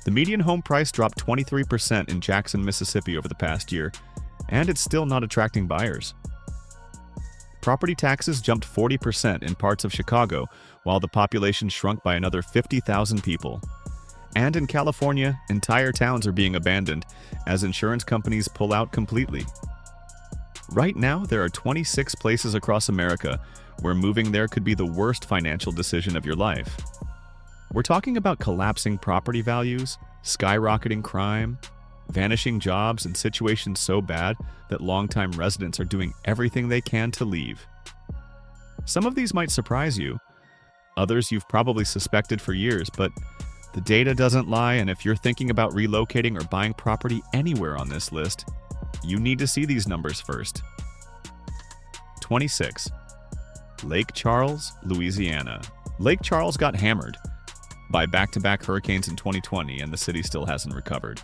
The median home price dropped 23% in Jackson, Mississippi over the past year, and it's still not attracting buyers. Property taxes jumped 40% in parts of Chicago, while the population shrunk by another 50,000 people. And in California, entire towns are being abandoned as insurance companies pull out completely. Right now, there are 26 places across America where moving there could be the worst financial decision of your life. We're talking about collapsing property values, skyrocketing crime, vanishing jobs, and situations so bad that longtime residents are doing everything they can to leave. Some of these might surprise you. Others you've probably suspected for years, but the data doesn't lie, and if you're thinking about relocating or buying property anywhere on this list, you need to see these numbers first. 26. Lake Charles, Louisiana. Lake Charles got hammered by back-to-back hurricanes in 2020, and the city still hasn't recovered.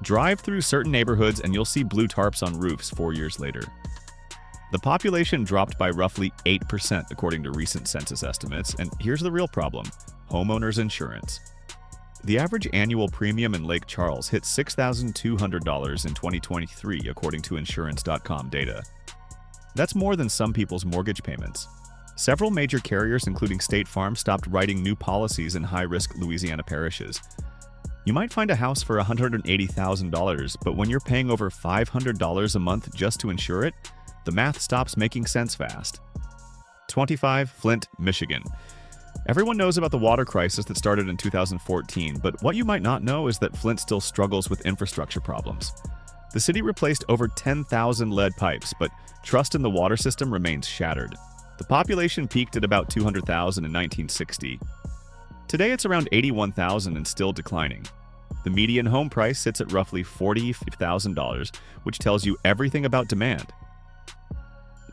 Drive through certain neighborhoods and you'll see blue tarps on roofs 4 years later. The population dropped by roughly 8% according to recent census estimates, and here's the real problem: homeowners insurance. The average annual premium in Lake Charles hit $6,200 in 2023 according to insurance.com data. That's more than some people's mortgage payments. Several major carriers, including State Farm, stopped writing new policies in high-risk Louisiana parishes. You might find a house for $180,000, but when you're paying over $500 a month just to insure it, the math stops making sense fast. 25. Flint, Michigan. Everyone knows about the water crisis that started in 2014, but what you might not know is that Flint still struggles with infrastructure problems. The city replaced over 10,000 lead pipes, but trust in the water system remains shattered. The population peaked at about 200,000 in 1960. Today it's around 81,000 and still declining. The median home price sits at roughly $40,000, which tells you everything about demand.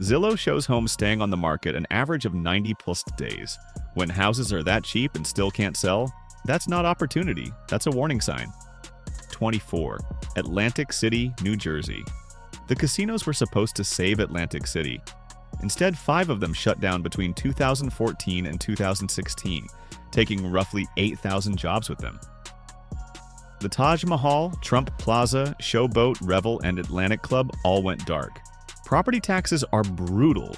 Zillow shows homes staying on the market an average of 90+ days. When houses are that cheap and still can't sell, that's not opportunity, that's a warning sign. 24. Atlantic City, New Jersey. The casinos were supposed to save Atlantic City. Instead, 5 of them shut down between 2014 and 2016, taking roughly 8,000 jobs with them. The Taj Mahal, Trump Plaza, Showboat, Revel, and Atlantic Club all went dark. Property taxes are brutal.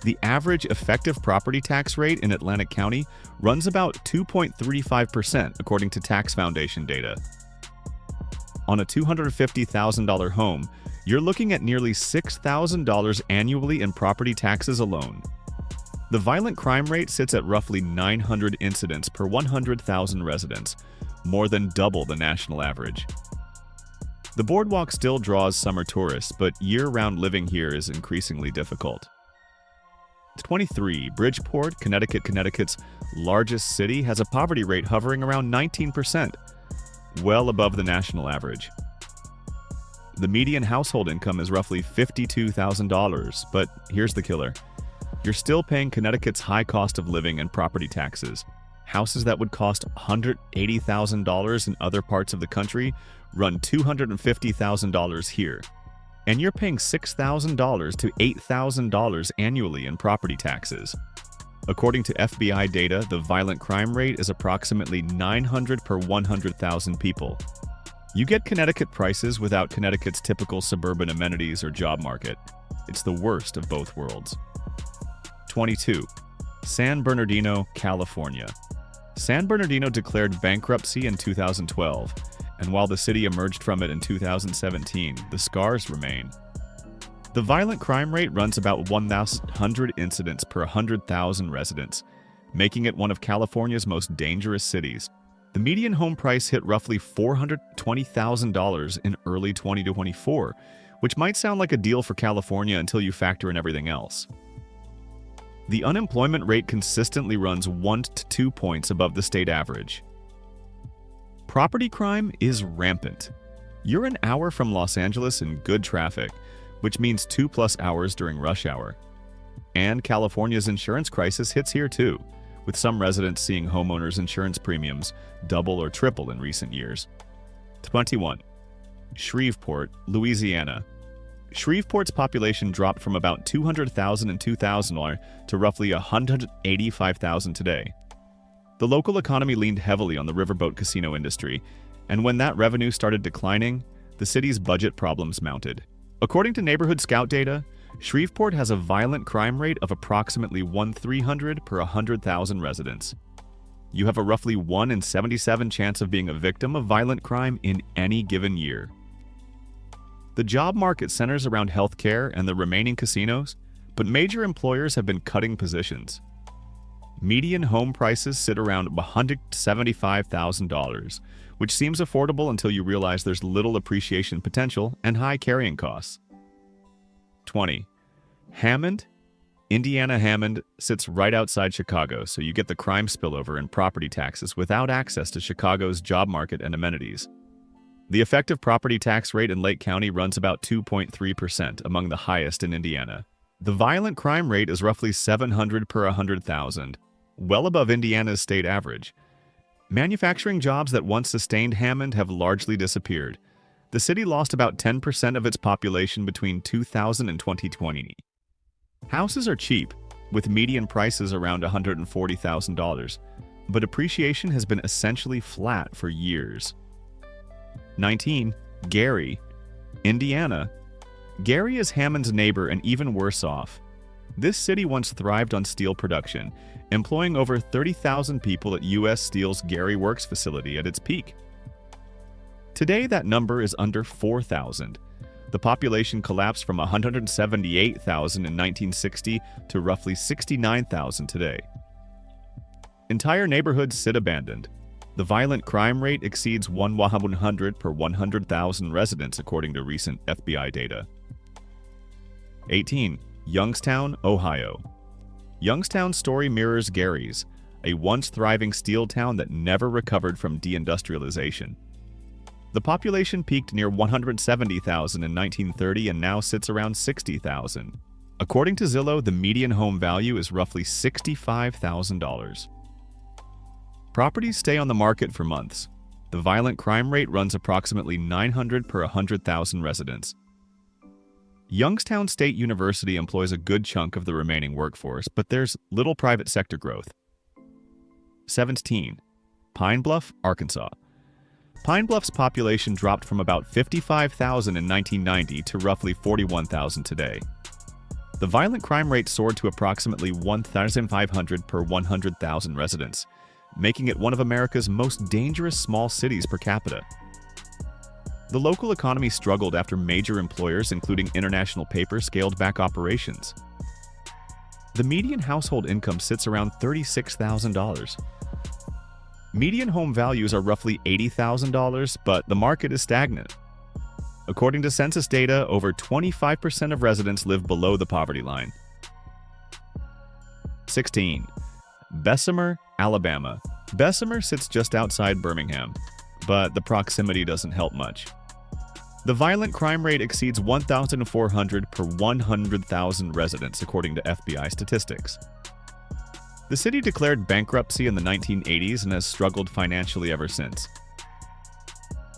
The average effective property tax rate in Atlantic County runs about 2.35% according to Tax Foundation data. On a $250,000 home, you're looking at nearly $6,000 annually in property taxes alone. The violent crime rate sits at roughly 900 incidents per 100,000 residents, more than double the national average. The boardwalk still draws summer tourists, but year-round living here is increasingly difficult. 23. Bridgeport, Connecticut. Connecticut's largest city has a poverty rate hovering around 19%, well above the national average. The median household income is roughly $52,000, but here's the killer. You're still paying Connecticut's high cost of living and property taxes. Houses that would cost $180,000 in other parts of the country run $250,000 here. And you're paying $6,000 to $8,000 annually in property taxes. According to FBI data, the violent crime rate is approximately 900 per 100,000 people. You get Connecticut prices without Connecticut's typical suburban amenities or job market. It's the worst of both worlds. 22. San Bernardino, California. San Bernardino declared bankruptcy in 2012, and while the city emerged from it in 2017, the scars remain. The violent crime rate runs about 1,100 incidents per 100,000 residents, making it one of California's most dangerous cities. The median home price hit roughly $420,000 in early 2024, which might sound like a deal for California until you factor in everything else. The unemployment rate consistently runs 1 to 2 points above the state average. Property crime is rampant. You're an hour from Los Angeles in good traffic, which means 2+ hours during rush hour. And California's insurance crisis hits here too, with some residents seeing homeowners' insurance premiums double or triple in recent years. 21. Shreveport, Louisiana. Shreveport's population dropped from about 200,000 in 2000 to roughly 185,000 today. The local economy leaned heavily on the riverboat casino industry, and when that revenue started declining, the city's budget problems mounted. According to Neighborhood Scout data, Shreveport has a violent crime rate of approximately 1,300 per 100,000 residents. You have a roughly 1 in 77 chance of being a victim of violent crime in any given year. The job market centers around healthcare and the remaining casinos, but major employers have been cutting positions. Median home prices sit around $175,000, which seems affordable until you realize there's little appreciation potential and high carrying costs. 20. Hammond. Indiana Hammond sits right outside Chicago, so you get the crime spillover and property taxes without access to Chicago's job market and amenities. The effective property tax rate in Lake County runs about 2.3%, among the highest in Indiana. The violent crime rate is roughly 700 per 100,000, well above Indiana's state average. Manufacturing jobs that once sustained Hammond have largely disappeared. The city lost about 10% of its population between 2000 and 2020. Houses are cheap, with median prices around $140,000, but appreciation has been essentially flat for years. 19. Gary. Indiana. Gary is Hammond's neighbor and even worse off. This city once thrived on steel production, employing over 30,000 people at U.S. Steel's Gary Works facility at its peak. Today, that number is under 4,000. The population collapsed from 178,000 in 1960 to roughly 69,000 today. Entire neighborhoods sit abandoned. The violent crime rate exceeds 100 per 100,000 residents, according to recent FBI data. 18. Youngstown, Ohio. Youngstown's story mirrors Gary's, a once thriving steel town that never recovered from deindustrialization. The population peaked near 170,000 in 1930 and now sits around 60,000. According to Zillow, the median home value is roughly $65,000. Properties stay on the market for months. The violent crime rate runs approximately 900 per 100,000 residents. Youngstown State University employs a good chunk of the remaining workforce, but there's little private sector growth. 17. Pine Bluff, Arkansas. Pine Bluff's population dropped from about 55,000 in 1990 to roughly 41,000 today. The violent crime rate soared to approximately 1,500 per 100,000 residents, making it one of America's most dangerous small cities per capita. The local economy struggled after major employers, including International Paper, scaled back operations. The median household income sits around $36,000. Median home values are roughly $80,000, but the market is stagnant. According to census data, over 25% of residents live below the poverty line. 16. Bessemer, Alabama. Bessemer sits just outside Birmingham, but the proximity doesn't help much. The violent crime rate exceeds 1,400 per 100,000 residents, according to FBI statistics. The city declared bankruptcy in the 1980s and has struggled financially ever since.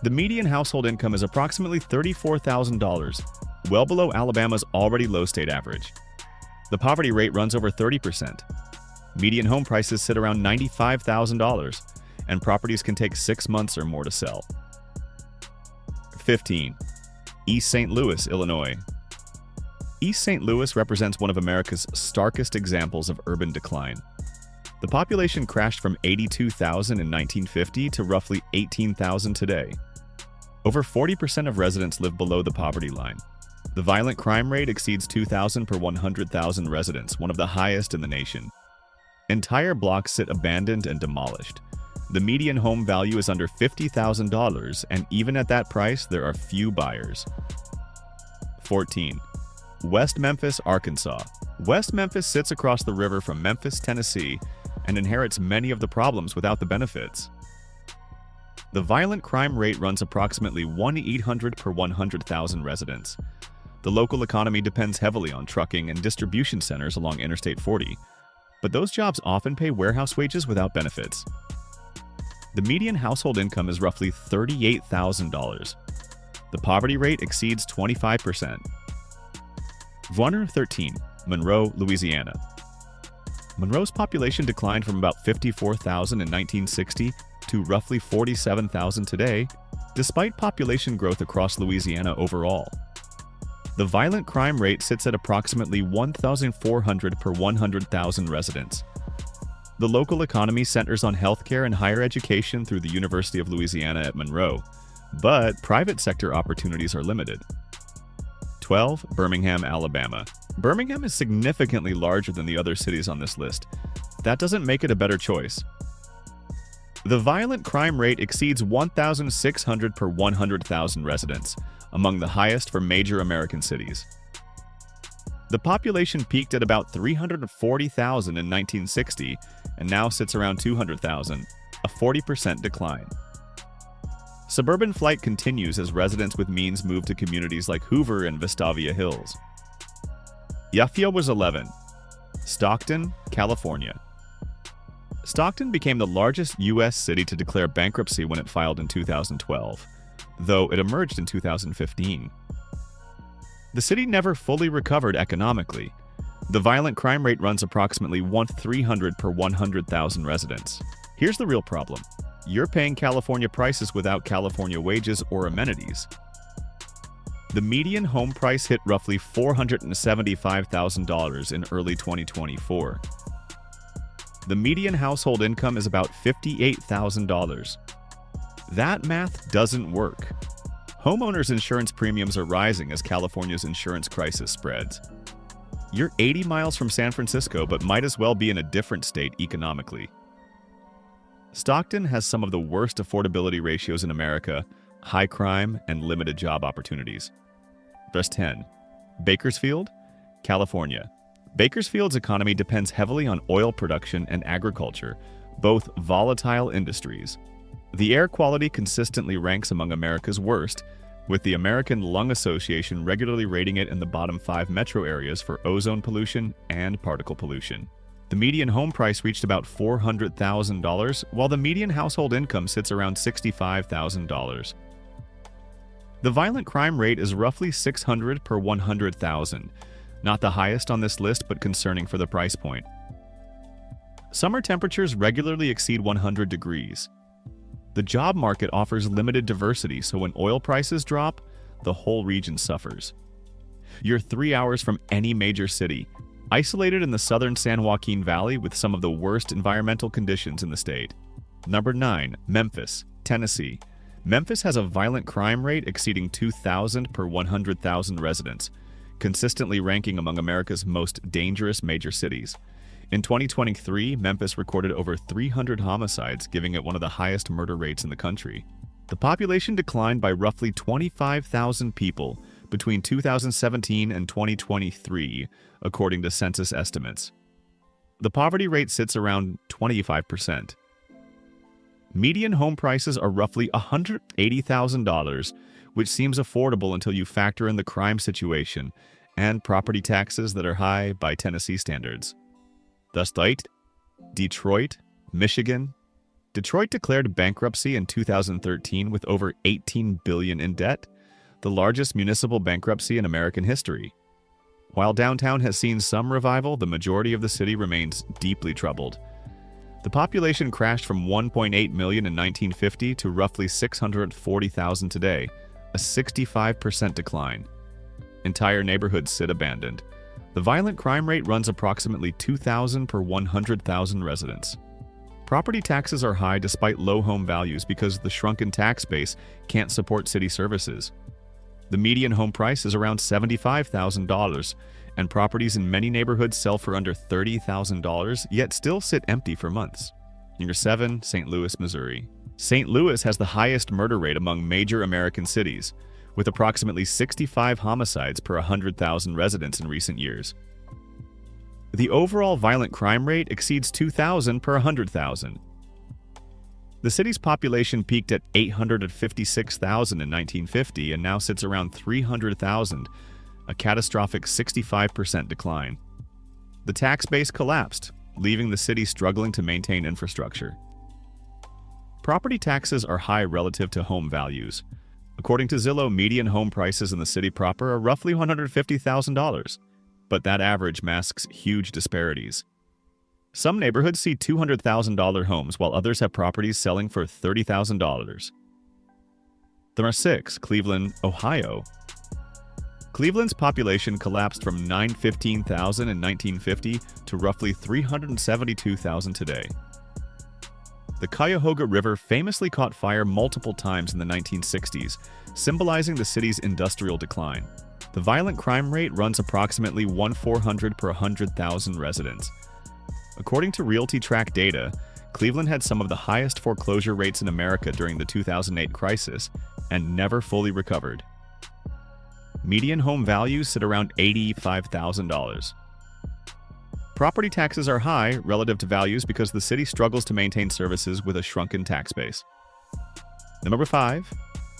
The median household income is approximately $34,000, well below Alabama's already low state average. The poverty rate runs over 30%. Median home prices sit around $95,000, and properties can take 6 months or more to sell. 15. East St. Louis, Illinois. East St. Louis represents one of America's starkest examples of urban decline. The population crashed from 82,000 in 1950 to roughly 18,000 today. Over 40% of residents live below the poverty line. The violent crime rate exceeds 2,000 per 100,000 residents, one of the highest in the nation. Entire blocks sit abandoned and demolished. The median home value is under $50,000, and even at that price, there are few buyers. 14. West Memphis, Arkansas. West Memphis sits across the river from Memphis, Tennessee, and inherits many of the problems without the benefits. The violent crime rate runs approximately 1,800 per 100,000 residents. The local economy depends heavily on trucking and distribution centers along Interstate 40, but those jobs often pay warehouse wages without benefits. The median household income is roughly $38,000. The poverty rate exceeds 25%. 13. Monroe, Louisiana. Monroe's population declined from about 54,000 in 1960 to roughly 47,000 today, despite population growth across Louisiana overall. The violent crime rate sits at approximately 1,400 per 100,000 residents. The local economy centers on healthcare and higher education through the University of Louisiana at Monroe, but private sector opportunities are limited. 12. Birmingham, Alabama. Birmingham is significantly larger than the other cities on this list. That doesn't make it a better choice. The violent crime rate exceeds 1,600 per 100,000 residents, among the highest for major American cities. The population peaked at about 340,000 in 1960 and now sits around 200,000, a 40% decline. Suburban flight continues as residents with means move to communities like Hoover and Vestavia Hills. Yafia was 11. Stockton, California. Stockton became the largest U.S. city to declare bankruptcy when it filed in 2012, though it emerged in 2015. The city never fully recovered economically. The violent crime rate runs approximately 1,300 per 100,000 residents. Here's the real problem. You're paying California prices without California wages or amenities. The median home price hit roughly $475,000 in early 2024. The median household income is about $58,000. That math doesn't work. Homeowners' insurance premiums are rising as California's insurance crisis spreads. You're 80 miles from San Francisco, but might as well be in a different state economically. Stockton has some of the worst affordability ratios in America, high crime, and limited job opportunities. Verse 10. Bakersfield, California. Bakersfield's economy depends heavily on oil production and agriculture, both volatile industries. The air quality consistently ranks among America's worst, with the American Lung Association regularly rating it in the bottom 5 metro areas for ozone pollution and particle pollution. The median home price reached about $400,000, while the median household income sits around $65,000. The violent crime rate is roughly 600 per 100,000, not the highest on this list but concerning for the price point. Summer temperatures regularly exceed 100 degrees. The job market offers limited diversity, so when oil prices drop, the whole region suffers. You're 3 hours from any major city, isolated in the southern San Joaquin Valley with some of the worst environmental conditions in the state. Number 9. Memphis, Tennessee. Memphis has a violent crime rate exceeding 2,000 per 100,000 residents, consistently ranking among America's most dangerous major cities. In 2023, Memphis recorded over 300 homicides, giving it one of the highest murder rates in the country. The population declined by roughly 25,000 people between 2017 and 2023, according to census estimates. The poverty rate sits around 25%. Median home prices are roughly $180,000, which seems affordable until you factor in the crime situation and property taxes that are high by Tennessee standards. Thus, Detroit, Michigan. Detroit declared bankruptcy in 2013 with over $18 billion in debt, the largest municipal bankruptcy in American history. While downtown has seen some revival, the majority of the city remains deeply troubled. The population crashed from 1.8 million in 1950 to roughly 640,000 today, a 65% decline. Entire neighborhoods sit abandoned. The violent crime rate runs approximately 2,000 per 100,000 residents. Property taxes are high despite low home values because the shrunken tax base can't support city services. The median home price is around $75,000, and properties in many neighborhoods sell for under $30,000, yet still sit empty for months. Number 7. St. Louis, Missouri. St. Louis has the highest murder rate among major American cities, with approximately 65 homicides per 100,000 residents in recent years. The overall violent crime rate exceeds 2,000 per 100,000. The city's population peaked at 856,000 in 1950 and now sits around 300,000, a catastrophic 65% decline. The tax base collapsed, leaving the city struggling to maintain infrastructure. Property taxes are high relative to home values. According to Zillow, median home prices in the city proper are roughly $150,000, but that average masks huge disparities. Some neighborhoods see $200,000 homes, while others have properties selling for $30,000. Number 6. Cleveland, Ohio. Cleveland's population collapsed from 915,000 in 1950 to roughly 372,000 today. The Cuyahoga River famously caught fire multiple times in the 1960s, symbolizing the city's industrial decline. The violent crime rate runs approximately 1,400 per 100,000 residents. According to Realty Track data, Cleveland had some of the highest foreclosure rates in America during the 2008 crisis and never fully recovered. Median home values sit around $85,000. Property taxes are high relative to values because the city struggles to maintain services with a shrunken tax base. Number 5.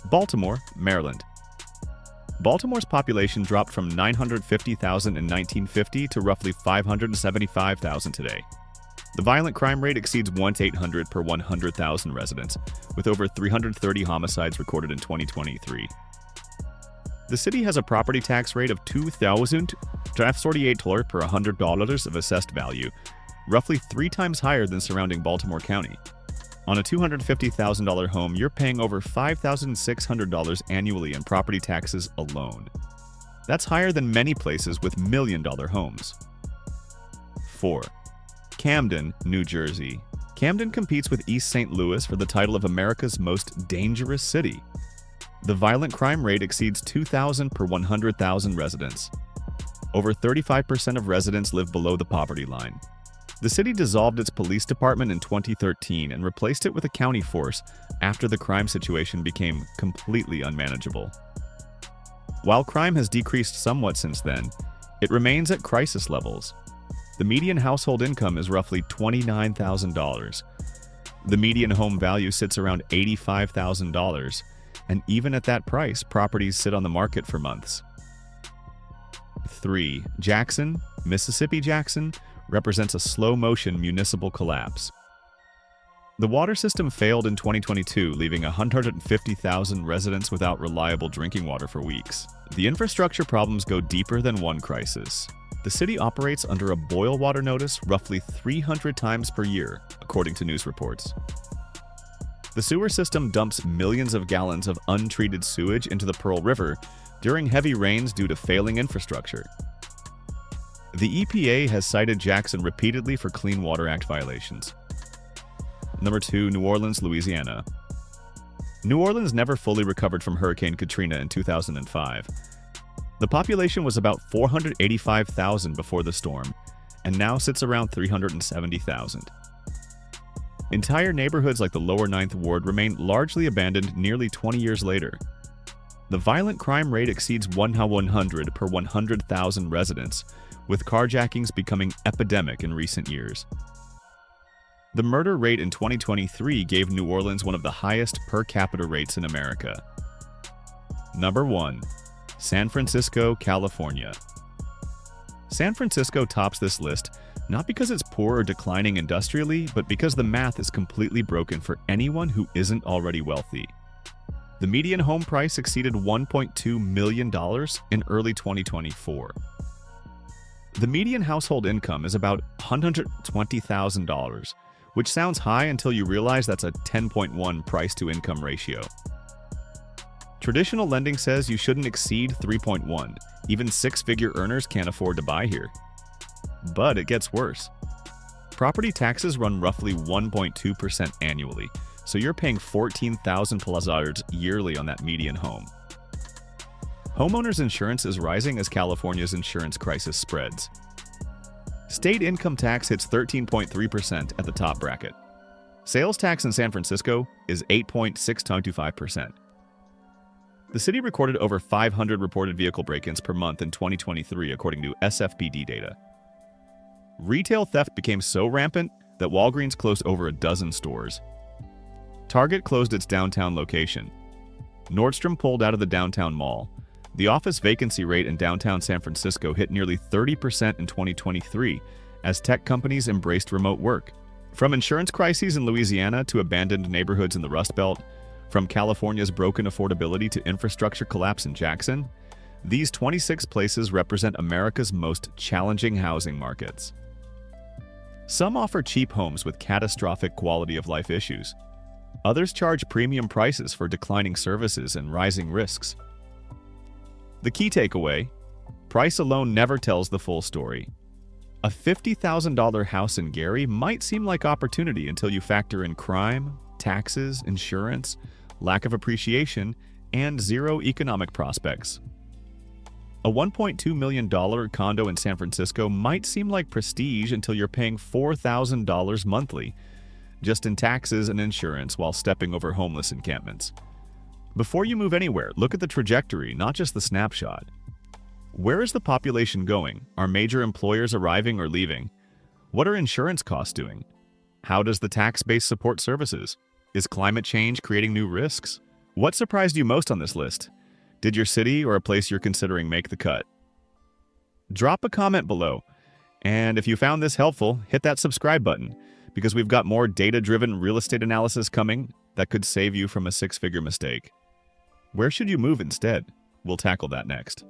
Baltimore, Maryland. Baltimore's population dropped from 950,000 in 1950 to roughly 575,000 today. The violent crime rate exceeds 1:800 per 100,000 residents, with over 330 homicides recorded in 2023. The city has a property tax rate of $2,048 per $100 of assessed value, roughly 3 times higher than surrounding Baltimore County. On a $250,000 home, you're paying over $5,600 annually in property taxes alone. That's higher than many places with million-dollar homes. 4. Camden, New Jersey. Camden competes with East St. Louis for the title of America's most dangerous city. The violent crime rate exceeds 2,000 per 100,000 residents. Over 35% of residents live below the poverty line. The city dissolved its police department in 2013 and replaced it with a county force after the crime situation became completely unmanageable. While crime has decreased somewhat since then, it remains at crisis levels. The median household income is roughly $29,000. The median home value sits around $85,000, and even at that price, properties sit on the market for months. 3. Jackson, Mississippi. Jackson represents a slow-motion municipal collapse. The water system failed in 2022, leaving 150,000 residents without reliable drinking water for weeks. The infrastructure problems go deeper than one crisis. The city operates under a boil water notice roughly 300 times per year, according to news reports. The sewer system dumps millions of gallons of untreated sewage into the Pearl River during heavy rains due to failing infrastructure. The EPA has cited Jackson repeatedly for Clean Water Act violations. Number 2. New Orleans, Louisiana. New Orleans never fully recovered from Hurricane Katrina in 2005. The population was about 485,000 before the storm, and now sits around 370,000. Entire neighborhoods like the Lower Ninth Ward remain largely abandoned nearly 20 years later. The violent crime rate exceeds 100 per 100,000 residents, with carjackings becoming epidemic in recent years. The murder rate in 2023 gave New Orleans one of the highest per capita rates in America. Number 1. San Francisco, California. San Francisco tops this list not because it's poor or declining industrially, but because the math is completely broken for anyone who isn't already wealthy. The median home price exceeded $1.2 million in early 2024. The median household income is about $120,000, which sounds high until you realize that's a 10.1 price-to-income ratio. Traditional lending says you shouldn't exceed 3.1. Even six-figure earners can't afford to buy here. But it gets worse. Property taxes run roughly 1.2% annually, so you're paying $14,000+ yearly on that median home. Homeowners insurance is rising as California's insurance crisis spreads. State income tax hits 13.3% at the top bracket. Sales tax in San Francisco is 8.625%. The city recorded over 500 reported vehicle break-ins per month in 2023, according to SFPD data. Retail theft became so rampant that Walgreens closed over a dozen stores. Target closed its downtown location. Nordstrom pulled out of the downtown mall. The office vacancy rate in downtown San Francisco hit nearly 30% in 2023 as tech companies embraced remote work. From insurance crises in Louisiana to abandoned neighborhoods in the Rust Belt, from California's broken affordability to infrastructure collapse in Jackson, these 26 places represent America's most challenging housing markets. Some offer cheap homes with catastrophic quality of life issues. Others charge premium prices for declining services and rising risks. The key takeaway: price alone never tells the full story. A $50,000 house in Gary might seem like opportunity until you factor in crime, taxes, insurance, lack of appreciation, and zero economic prospects. A $1.2 million condo in San Francisco might seem like prestige until you're paying $4,000 monthly, just in taxes and insurance while stepping over homeless encampments. Before you move anywhere, look at the trajectory, not just the snapshot. Where is the population going? Are major employers arriving or leaving? What are insurance costs doing? How does the tax base support services? Is climate change creating new risks? What surprised you most on this list? Did your city or a place you're considering make the cut? Drop a comment below. And if you found this helpful, hit that subscribe button, because we've got more data-driven real estate analysis coming that could save you from a six-figure mistake. Where should you move instead? We'll tackle that next.